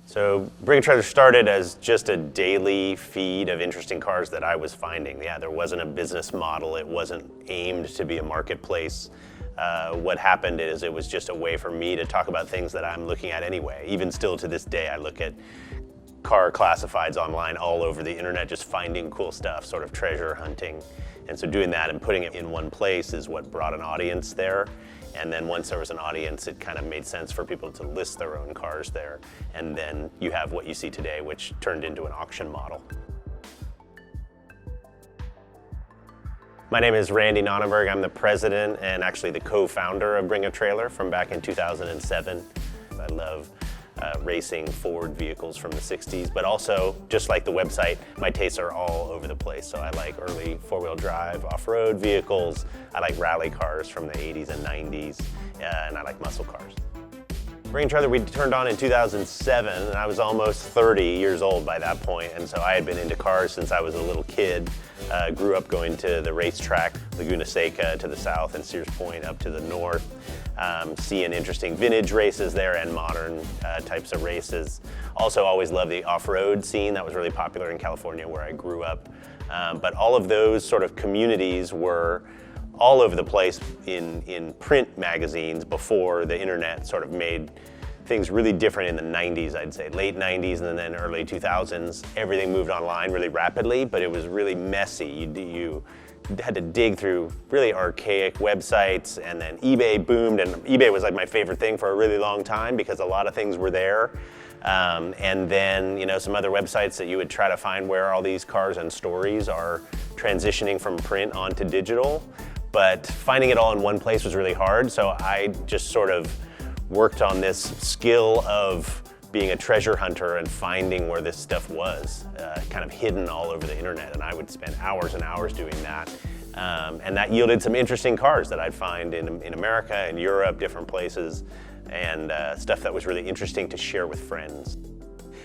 So Bring a Trailer started as just a daily feed of interesting cars that I was finding. Yeah, there wasn't a business model. It wasn't aimed to be a marketplace. What happened is it was just a way for me to talk about things that I'm looking at anyway. Even still to this day, I look at car classifieds online all over the internet, just finding cool stuff, sort of treasure hunting. And so doing that and putting it in one place is what brought an audience there. And then once there was an audience, it kind of made sense for people to list their own cars there. And then you have what you see today, which turned into an auction model. My name is Randy Nonnenberg. I'm the president and actually the co-founder of Bring a Trailer from back in 2007. I love racing Ford vehicles from the 60s, but also, just like the website, my tastes are all over the place. So I like early four-wheel drive off-road vehicles. I like rally cars from the 80s and 90s, and I like muscle cars. Bring a Trailer we turned on in 2007, and I was almost 30 years old by that point, and so I had been into cars since I was a little kid. Grew up going to the racetrack, Laguna Seca to the south and Sears Point up to the north, seeing interesting vintage races there and modern types of races. Also always loved the off-road scene. That was really popular in California where I grew up. But all of those sort of communities were all over the place in print magazines before the internet sort of made things really different in the 90s, I'd say. Late 90s and then early 2000s. Everything moved online really rapidly, but it was really messy. You had to dig through really archaic websites, and then eBay boomed, and eBay was like my favorite thing for a really long time because a lot of things were there. And then, some other websites that you would try to find where all these cars and stories are transitioning from print onto digital. But finding it all in one place was really hard, so I just sort of worked on this skill of being a treasure hunter and finding where this stuff was, kind of hidden all over the internet, and I would spend hours and hours doing that. And that yielded some interesting cars that I'd find in America and Europe, different places, and stuff that was really interesting to share with friends.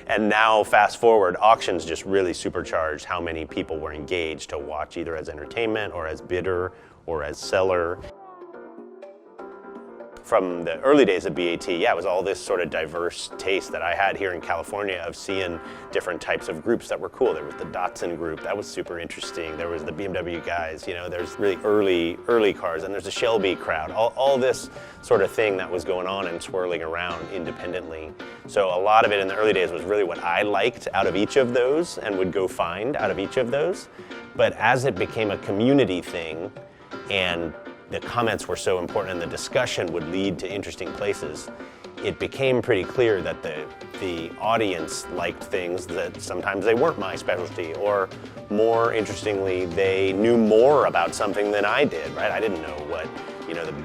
And now, fast forward, auctions just really supercharged how many people were engaged to watch either as entertainment or as bidder or as seller. From the early days of BaT, it was all this sort of diverse taste that I had here in California of seeing different types of groups that were cool. There was the Datsun group, that was super interesting. There was the BMW guys, there's really early cars, and there's a Shelby crowd. All this sort of thing that was going on and swirling around independently. So a lot of it in the early days was really what I liked out of each of those and would go find out of each of those. But as it became a community thing, and the comments were so important and the discussion would lead to interesting places, it became pretty clear that the audience liked things that sometimes they weren't my specialty, or more interestingly, they knew more about something than I did, right? I didn't know what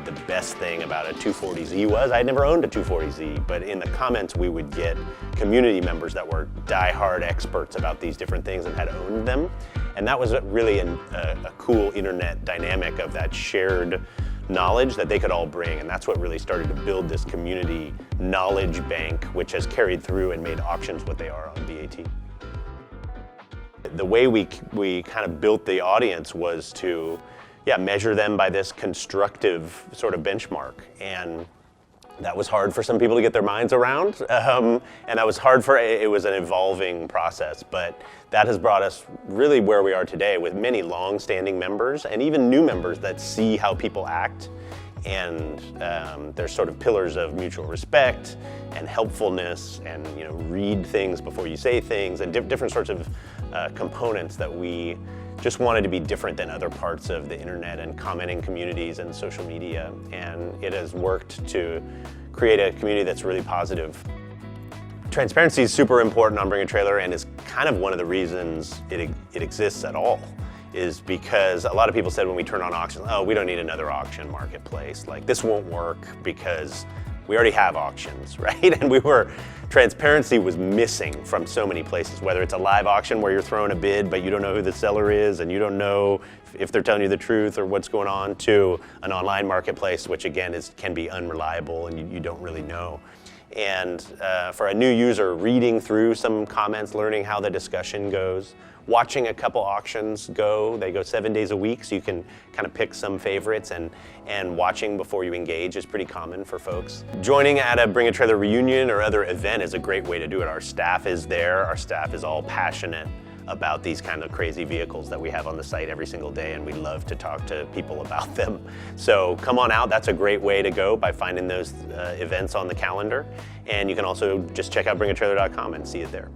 the best thing about a 240Z was. I'd never owned a 240Z, but in the comments we would get community members that were die-hard experts about these different things and had owned them. And that was really a cool internet dynamic of that shared knowledge that they could all bring. And that's what really started to build this community knowledge bank, which has carried through and made auctions what they are on BaT. The way we kind of built the audience was to measure them by this constructive sort of benchmark. And that was hard for some people to get their minds around. And that was hard it was an evolving process, but that has brought us really where we are today with many long-standing members and even new members that see how people act. And there's sort of pillars of mutual respect and helpfulness and read things before you say things, and different sorts of components that we just wanted to be different than other parts of the internet and commenting communities and social media. And it has worked to create a community that's really positive. Transparency is super important on Bring a Trailer, and is kind of one of the reasons it exists at all, is because a lot of people said when we turn on auctions, oh, we don't need another auction marketplace. Like, this won't work because we already have auctions, right? And transparency was missing from so many places, whether it's a live auction where you're throwing a bid but you don't know who the seller is and you don't know if they're telling you the truth or what's going on, to an online marketplace, which again can be unreliable and you don't really know. And for a new user, reading through some comments, learning how the discussion goes, watching a couple auctions go. They go 7 days a week, so you can kind of pick some favorites, and watching before you engage is pretty common for folks. Joining at a Bring a Trailer reunion or other event is a great way to do it. Our staff is there. Our staff is all passionate about these kind of crazy vehicles that we have on the site every single day, and we love to talk to people about them. So come on out. That's a great way to go, by finding those events on the calendar. And you can also just check out bringatrailer.com and see it there.